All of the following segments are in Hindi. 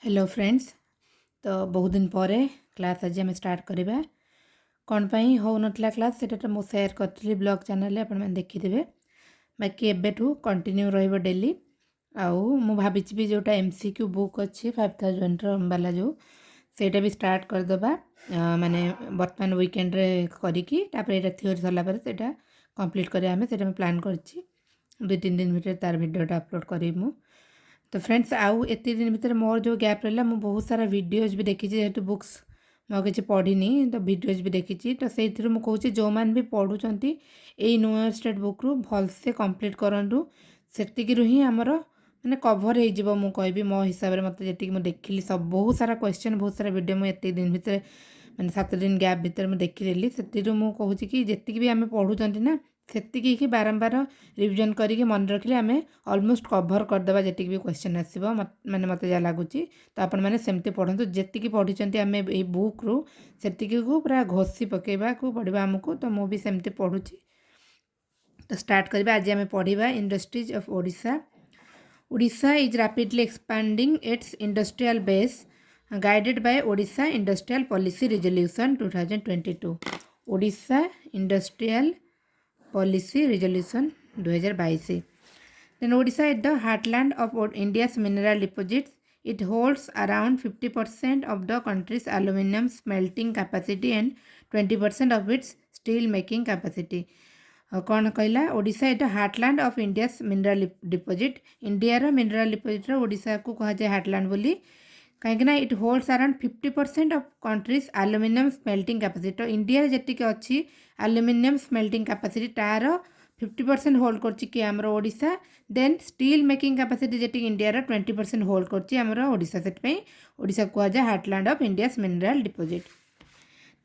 Hello friends. तो बहुत दिन पर क्लास आज आम स्टार्ट करवा कौन पाई हो नथिला क्लास सेटा मु शेयर करथि ब्लॉग चैनल आपण मैंने देखिथे बाकी एबेठू कंटिन्यू रहिबो डेली आउ मु भाबिछि भी जोटा एमसीक्यू बुक अच्छी 5000 वाला जो सेटा भी स्टार्ट करदबा माने वर्तमान वीकेंड रे करिकी तापर एटा थ्योरी सरला पर सेटा कंप्लीट करे आमे सेटा मैं प्लान करछि 2-3 दिन भीतर तार वीडियोटा अपलोड करी मु। तो फ्रेंड्स आउ एत दिन भीतर मोर जो गैप रहा मुझे बहुत सारा वीडियोज भी देखी जेहेतु बुक्स मैं किसी पढ़ी तो वीडियोज भी देखी तो से मुझे जो मैंने भी पढ़ुंट यही न्यू स्टेट बुक रु भलसे कंप्लीट करूँ से ही आमर मैंने कभर हो मु कहि मो हिसाब से मत जी देखिली सब बहुत सारा क्वेश्चन बहुत सारा वीडियो मुझे दिन भीतर मैंने 7 दिन गैप भीतर मुझे देखिदेली से मुझे कि जी भी आम पढ़ुंट ना से बारंबार रिविजन करके मन रखिले आम अलमोस्ट कभर करदे जी भी क्वेश्चन आसो मैंने मत जहाँ लगुच तो आपण मैंने सेमती पढ़ु जी पढ़ी आम ये बुक रु से पूरा घोषी पकेबा को पड़ा आमको तो मुझे सेमती पढ़ुची। तो स्टार्ट करवा आज आम पढ़ा industries of Odisha. Odisha is rapidly expanding it's industrial base guided by Odisha industrial policy resolution 2022। Odisha industrial policy resolution 2022। Then Odisha is the heartland of India's mineral deposits. It holds around 50% of the country's aluminium smelting capacity and 20% of its steel making capacity. कौन कहला Odisha is the heartland of India's mineral deposit. इंडियार मिनरल डिपोजिट ओडिशा को कहा जाए हार्टलैंड बोली कहीं it holds around 50% of country's aluminium smelting capacity. तो इंडिया जी अच्छी एल्युमिनियम स्मेल्टिंग कैपेसिटी तार 50% होल्ड कर Odisha. Then steel making capacity जी इंडिया 20% होल्ड कर ओडिशा से ओडिशा कह जाए heartland of India's mineral deposit.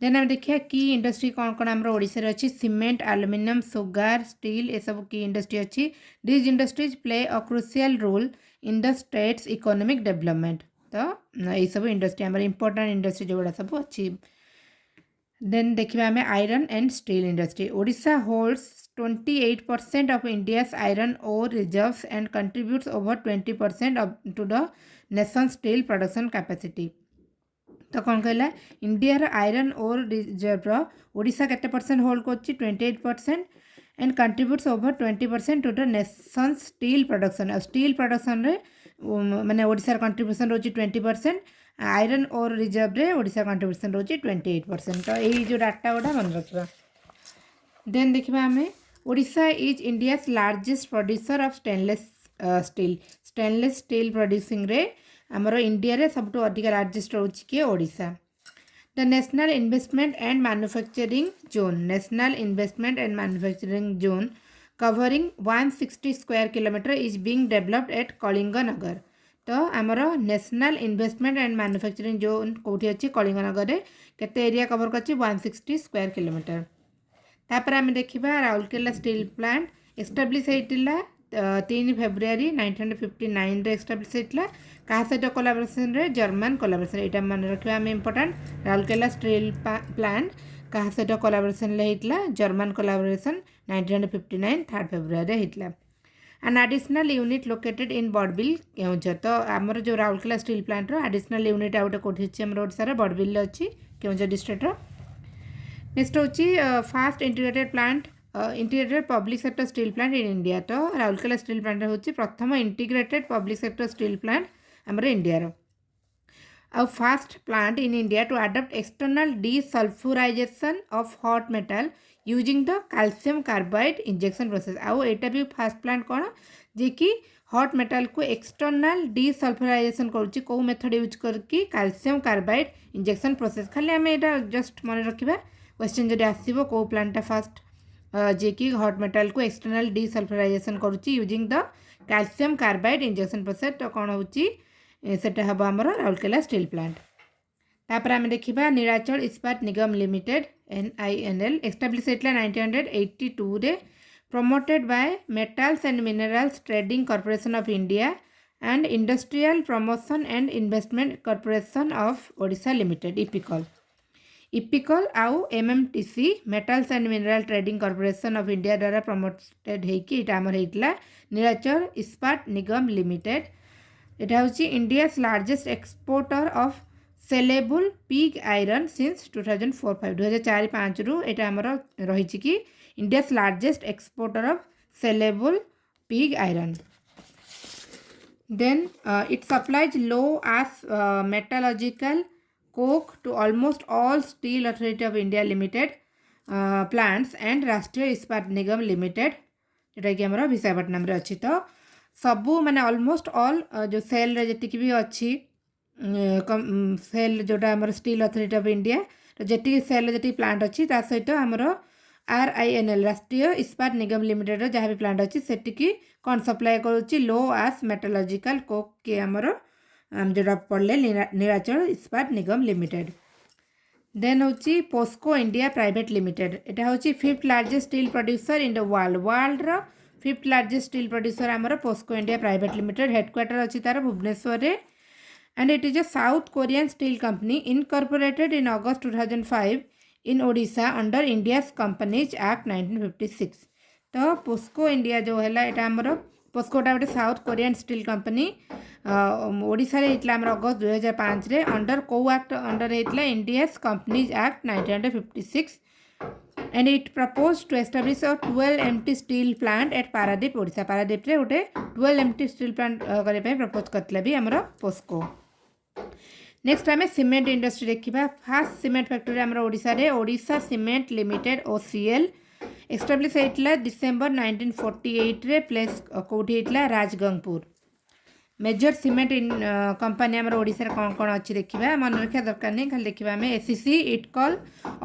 Then आम देखिए की इंडस्ट्री कौन कौन आम ओडिशा रे अच्छी सीमेंट एल्युमिनियम सुगार स्टील ये सब की इंडस्ट्री अच्छी। This industries play a crucial role in the state's economic development. तो ये सब इंडस्ट्री आम इंपोर्टेंट इंडस्ट्री जो गुड़ा सब अच्छी। देन देखिए आम iron and steel industry. Odisha holds 28% of India's iron ore reserves and contributes over 20% to the nation's steel production capacity। तो कौन कहला इंडियार आयरन ओर रिजर्व ओडिशा केते परसेंट होल्ड करछि 28% and contributes over 20% to the nation steel production. Steel production रे माने ओडिशार कंट्रीब्यूशन रोची 20%। आयरन ओर रिजर्व रे ओडिशा कंट्रीब्यूशन रोची 28%। तो यही जो डाटा गुड़ा मन रखा। देन देखा आम Odisha is India's largest producer of stainless steel. Stainless steel producing रे आमर इंडिया रे सब अधिक लार्जेस्ट रोच किए Odisha. The national investment and manufacturing zone. National investment and manufacturing zone covering 160 square kilometre is being developed at Kalinganagar. तो आमर national investment and manufacturing zone कौटी अच्छी कलिंगनगर रे केते एरिया कवर कर 160 स्क्वायर किलोमीटर। तापर आम देखा राउरकेला स्टील प्लांट एस्टाब्लीश होता 3 फेब्रुआरी 1959 रे एस्टाब्लीश होता क्या सहित कोलाबोरेशन रे जर्मन कोलाबोरेशन यहाँ मन रखा आम इम्पोर्टाट। राउरकेला स्टील प्लांट क्या सहित कोलाबोरेशन होता जर्मन कोलाबोरेशन 1959 3 फेब्रुआरी होता। An additional unit located in Barbil Keonjhar. तो आमर जो Rourkela steel plant additional unit आ गए कौटी अच्छी आम ओडिशा बड़बिल अच्छी केउझर डिस्ट्रिक्ट। नेक्स्ट हूँ first integrated plant integrated public sector steel plant in India. तो राउरकेला स्टील प्लांट हूँ प्रथम integrated public sector steel plant आमर इंडिया आ first plant in India to adopt external desulphurisation of hot metal using the calcium carbide injection process. आउ एटा भी फास्ट प्लांट कौन जे कि हॉट मेटल को एक्सटर्नल डीसल्फ्युराइजेशन करुच्ची कौ मेथड यूज करके कैल्शियम कार्बाइड इंजेक्शन प्रोसेस। खाली आम यहाँ जस्ट मन रखा क्वेश्चन जब आसो कौ प्लांटा फास्ट जे कि हॉट मेटल को एक्सटर्नल डीसल्फ्युराइजेशन करुच्ची using the calcium carbide injection process. तो कौन होटा हम आमर राउरकेला स्टील प्लांट। तापर आम देखा Nilachal Ispat Nigam limited NINL establish होता 1982 रे promoted by Metals and Minerals Trading Corporation of India and Industrial Promotion and Investment Corporation of Odisha Limited IPCOL। IPCOL आउ MMTC Metals and Mineral Trading Corporation of India द्वारा प्रमोटेड होता आमर होता नीलाचल इस्पात निगम लिमिटेड। एटा होची India's largest exporter of saleable pig iron since 2004-5 2004-5 रु एटा हमर रहिछि कि India's largest exporter of saleable pig iron. Then it supplies low as metallurgical coke to almost all Steel Authority of India Limited plants and Rashtriya Ispat Nigam Limited जोटा कि आमर विशाखापट्टनम रे अच्छी. तो सबू माने ऑलमोस्ट ऑल जो सेल रे जति भी अच्छी सेल जोटा आमर स्टील अथॉरिटी ऑफ इंडिया जति सेल जति प्लांट अच्छी ता सहित आमर RINL राष्ट्रीय इस्पात निगम लिमिटेड जहाँ भी प्लांट अच्छी सेटिकी कौन सप्लाई करुच्ची लो आस मेटालॉजिकल कोक के आमर जोटा पड़े नीलाचल इस्पात निगम लिमिटेड. देन होची पोस्को इंडिया प्राइवेट लिमिटेड. एटा होची 5th largest steel producer in the world रो 5th लार्जेस्ट स्टील प्रोड्यूसर आमर POSCO India private limited. Headquarter अच्छी तार भुवनेश्वर रे and it is a South Korean steel company incorporated in August 2005 in Odisha under India's companies act 1956. तो पोस्को इंडिया जो है यहाँ आमर पोस्कोटा गोटे south Korean steel company Odisha रे होता अगस्त 2005 रे अंडर कौ एक्ट अंडर होता India's companies act 1956 and it propose to establish a 12 MT steel plant at Paradip Odisha. Paradip रे गोटे 12 MT स्टील प्लांट करने प्रपोज करते भी आमर पोस्को. नेक्स्ट आम सीमेंट इंडस्ट्री देखा. फास्ट सीमेंट फैक्ट्री आमर ओडिशा रे Odisha cement limited OCL establish होता डिसेम्बर 1948 रे प्लेस कौटी होता राजगंगपुर. मेजर सीमेंट कंपनी आमर ओडिशा रे कौन कौन अच्छी देखा मन रखा दरकार नहीं खाली देखा आम ACC इटकल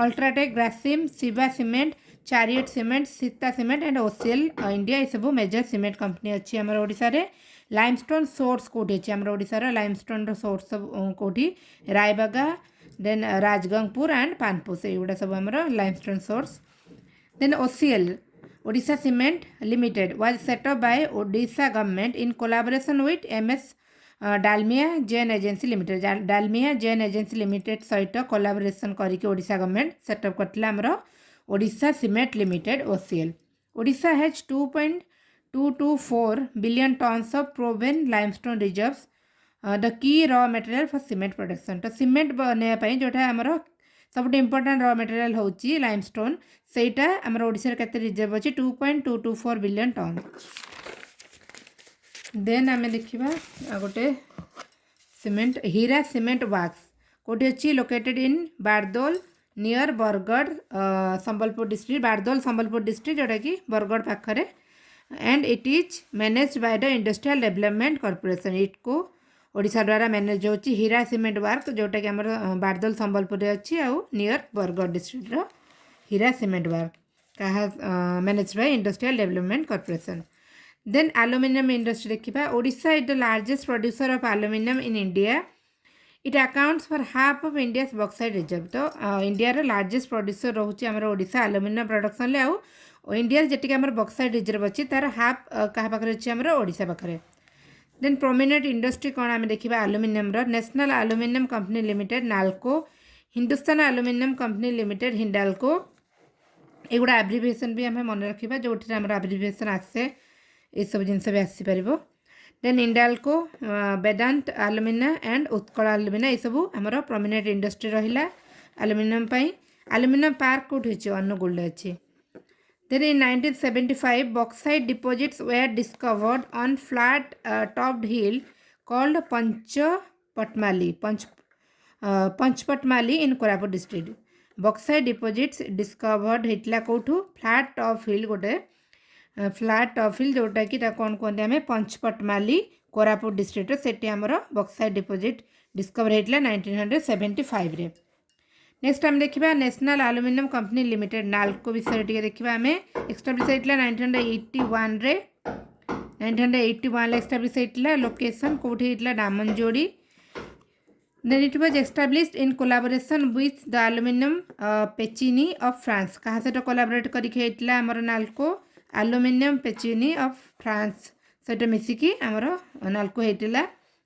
UltraTech Grasim Shiva cement Chariot cement Sita cement and OCL India ये सब मेजर सीमेंट कंपनी अच्छी आमर ओडिशा रे. लाइमस्टोन सोर्स कौटी अच्छी आमर ओडिशा रे लाइमस्टोन सोर्स कौटी रायबागा देन राजगंगपुर एंड पानपोस युड़ा सब आमर limestone source. Then OCL Odisha Cement Limited was set up by Odisha government in collaboration with MS Dalmia Jain Agency Limited. Dalmia Jain Agency Limited सहित collaboration करके Odisha government set up करथिला हमरो Odisha Cement Limited OCL. Odisha has 2.224 billion tons of proven limestone reserves, the key raw material for cement production. तो सीमेंट बनया पई जोटा हमरो सबुठ इम्पोर्टाट रॉ मटेरियल होची लाइमस्टोन सेटा आमर ओडिशा केते रिजर्व अछि 2.224 बिलियन टन. देन आमे देखिबा गोटे सीमेंट हीरा सीमेंट वर्क्स कोठी अछि located in Bardol near Bargarh Sambalpur district. Bardol Sambalpur district जोटा कि बरगढ़ पाखरे and it is managed by the industrial development corporation. IDCO Odisha द्वारा मैनेज होची हीरा सीमेंट वर्क जोटा कि आमर बारदोल संबलपुर अच्छी आउ near Bargarh district Hira cement work कहा manage by industrial development corporation. Then aluminium industry देखा. Odisha is the largest producer of aluminium in India. It accounts for half of India's bauxite reserve. तो इंडिया रो लार्जेस्ट प्रोड्यूसर रोचे आमर ओडिशा एल्युमिनियम प्रोडक्शन ले आउ इंडिया जेटिक आमर बॉक्साइट रिजर्व अच्छी तार हाफ क्या पाखे अच्छी आमर ओडिशा पाखे. देन प्रोमिनेंट इंडस्ट्री कौन आम देखा aluminium national aluminium company limited NALCO, Hindustan aluminium company limited Hindalco. एगुड़ा एब्रिविएसन भी आम मन रखा जो एब्रिविएसन आसे ये सब जिनस भी आसीपर. Then Hindalco Vedanta alumina and Utkal alumina ये सब आमर प्रोमिनेंट इंडस्ट्री रहा एल्युमिनियम. एल्युमिनियम पार्क कौटी अच्छे अनुगुल अच्छी. Then in 1975, bauxite deposits were discovered on flat topped hill called Panchpatmali in Koraput district. Bauxite deposits discovered hitla कौटू flat top hill गोटे flat top hill जोटा कि कौन कहते हैं पंचपटमाली कोरापुट डिस्ट्रिक्ट सेठी आमर बॉक्साइट डिपोजिट डिस्कवर होता 1975 रे. नेक्स्ट आम देखा national aluminium company limited NALCO विषय देखा आम एस्टाब्लिश होता 1981 रे 1981 एस्टाब्लिश होता लोकेशन कौटी होता Damanjodi. Then it was established in collaboration with the aluminium Pechiney of France. कहा सहित कोलाबोरेट करके होता आमर NALCO aluminium Pechiney of France सहित मिसिकी आमर नाल्को होता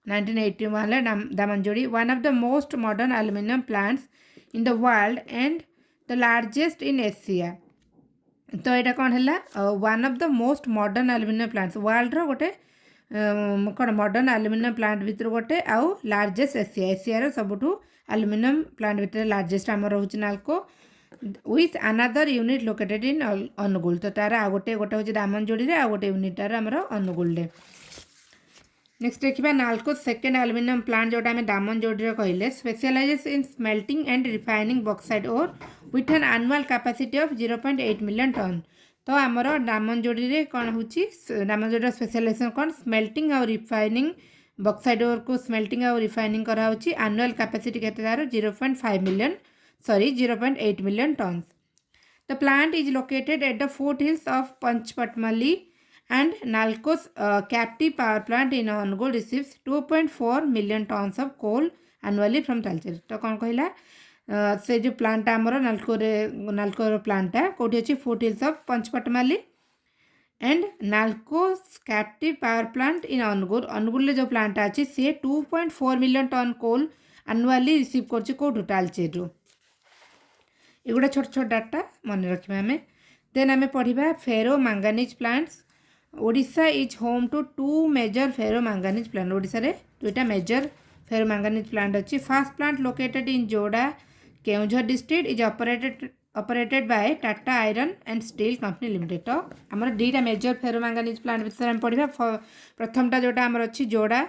1981 Damanjodi. One of the most modern aluminium plants in the world and the largest in Asia. तो यहाँ कौन है one of the most modern aluminium plants world रो गोटे कौन मॉडर्न एल्युमिनियम प्लांट भितर गोटे आउ लार्जेस्ट एशिया सबुठू एल्युमिनियम प्लांट भितर लार्जेस्ट आम रोचे NALCO with another unit located in Angul. तो तार आ गोटे गोटे हूँ दामनजोड़ी आ गोटे यूनिट आमर अनुगुल। नेक्स्ट देखिए नाल्को सेकेंड एल्युमिनियम प्लांट जोटा आम दामनजोड़ी कहले specializes in smelting and refining bauxite ore with an annual capacity of 0.8 million ton. तो आमर दामनजोड़ी कौन हो दामनजोड़ी स्पेशलाइजेशन कौन स्मेल्टिंग और रिफाइनिंग बॉक्साइड ओर को स्मेल्टिंग और रिफाइनिंग कराऊँच एनुअल कैपेसिटी के 0.5 million 0.8 million ton. The plant is located at the foothills of Panchpatmali and Nalco's captive power plant in Angul receives 2.4 million tons of coal annually from Talcher। तो कौन कहला से जो प्लांट आमर नाल्को प्लांटा कौटी अच्छी foothills of Panchpatmali and NALCO captive power plant in Angul जो प्लांट अच्छी सी 2.4 million tonne coal annually receive कर तालचेरू। एगुड़ा छोट छोट डाटा मन रखा आम। देन आम पढ़ा ferro manganese plants. Odisha is home to 2 major ferro manganese plant. Odisha रे 2टा मेजर फेरो मैंगानीज प्लांट अच्छी। First plant located in Joda Keonjhar district is operated by Tata iron and steel company limited. तो आमर 2टा मेजर फेरो मैंगानीज प्लांट विषय में पढ़ा। प्रथमटा जोटा आमर अच्छी जोड़ा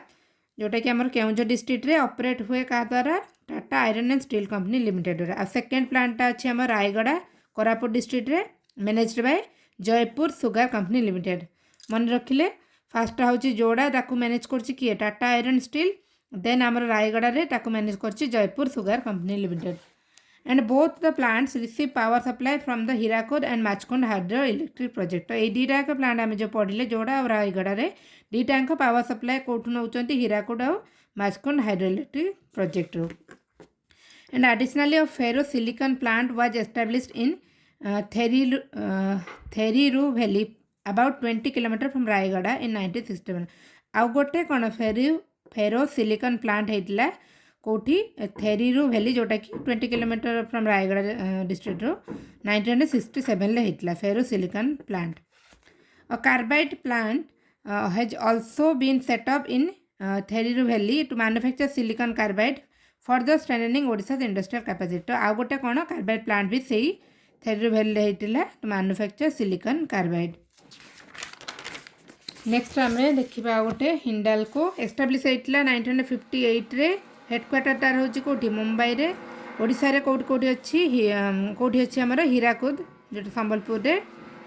जोटा कि आमर केउझर डिस्ट्रिक्ट रे ऑपरेट हुए क्या द्वारा Tata iron and steel company limited. आ सेकेंड प्लांटा अच्छी आम रायगड़ा कोरापुट डिस्ट्रिक्ट रे managed by Jeypore sugar company limited. मन रखिले फास्ट हूँ जोड़ा ताकू मैनेज करछि किए टाटा आयरन स्टील। देन आमर रायगड़ा रे ताकू मैनेज करछि Jeypore sugar company limited. And both the plants receive power supply from the Hirakud and Machkund hydro electric project. तो ये 2टा प्लांट आम जो पढ़ले जोड़ा और रायगड़ा रे 2टा पावर सप्लाई कौटू नौ हीराकुद और माचकुंड हाइड्रो इलेक्ट्रिक प्रोजेक्ट रू। And additionally, a ferrosilicon plant was established in Theriru Valley, about 20 km from Raigada in 1967. आउ गोटे कौन फेरोसिलिकन प्लांट होता कौटी थेरीरू वैली जोटा कि 20 किलोमीटर फ्रॉम रायगड़ा डिस्ट्रिक्ट रो 1967 होता ferrosilicon plant. A carbide plant has also been set up in Theruvali to manufacture silicon carbide further strengthening Odisha industrial capacity. तो आउ गोटे कौन कार्बाइड प्लांट भी सही थेरीरू वैली होता to manufacture silicon carbide. Next आम देखा गोटे हिंडाल्को एस्टाब्लिश होता 1958 रे। हेडक्वार्टर तार हूँ कौटी मुंबई रे। ओडिशा रे कौटी कौटी अच्छी कौटी अच्छी आमर हीराकुद जो संबलपुर रे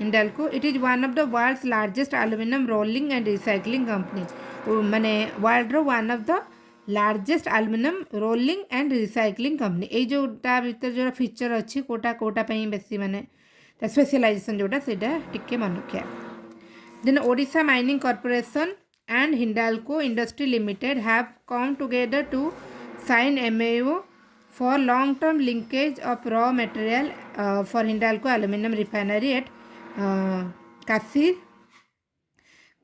Hindalco. It is one of the world's largest aluminium rolling and recycling company. माने वर्ल्ड रो one of the largest aluminium rolling and recycling company. ये जो भीतर जो फीचर अच्छी कोटा कोटा बेसी माने स्पेशलाइजेशन जोटा सेटा टिके मन रखा। Then Odisha mining corporation and Hindalco industry limited have come together to sign MOU for long term linkage of raw material for Hindalco aluminium refinery at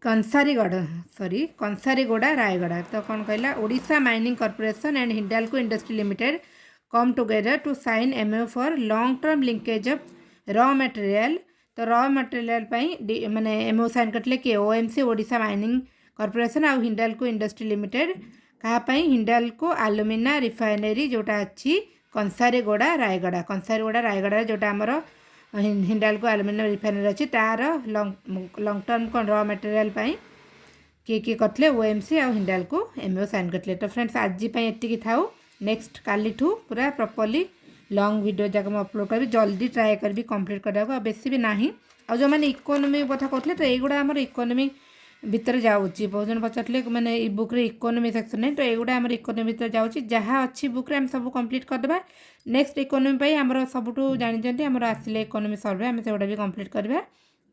Kansariguda Rayagada. तो कौन कहला Odisha mining corporation and Hindalco industry limited come together to sign MOU for long term linkage of raw material. तो रॉ मटेरियल माने MOU साइन करते कि OMC ओडिशा माइनिंग कॉर्पोरेशन आउ Hindalco industry limited कहाँपाई Hindalco alumina refinery जोटा अच्छी कंसारीगोड़ा रायगड़ा जोटा आमर हिंडाल्को एल्युमिनियम रिफाइनरी अच्छी तार लॉन्ग टर्म कौन रॉ मटेरियल किए करते OMC आ हिंडाल्को MOU साइन करते। तो फ्रेंड्स आज ये थाऊ। नेक्स्ट काली पूरा प्रॉपर्ली लॉन्ग वीडियो जाक मुझे अपलोड करी जल्दी ट्राए करी कंप्लीट करने बेसी भी ना। आ जो मैंने इकोनोमी कथा कहते तो युवा आम इकोनोमी भितर जाऊँगी। बहुत जन पचारे मैंने इ बुक्रे इकोनोमी सेक्शन नहीं तो युवा आम इकोनोमी भितर जाऊँगी जहाँ अच्छी बुक्रे आम सब कंप्लीट करदे। नेक्स्ट इकोनोमी आम सबुठू जानी आम आसिले इकोनोमी सर्वे आम से भी कंप्लीट करवा।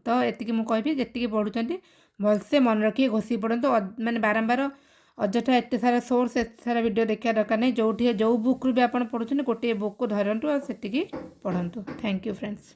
तो ये मुझे जी पढ़ुं भलसे मन रखिए घोषी पढ़ु मैंने बारंबार अଯଥା एत सारा सोर्स एत सारा वीडियो देखा दरकार नहीं। जो बुक्रू भी आप पढ़ुं गोटे बुक को धरतु और से पढ़ु। Thank you friends.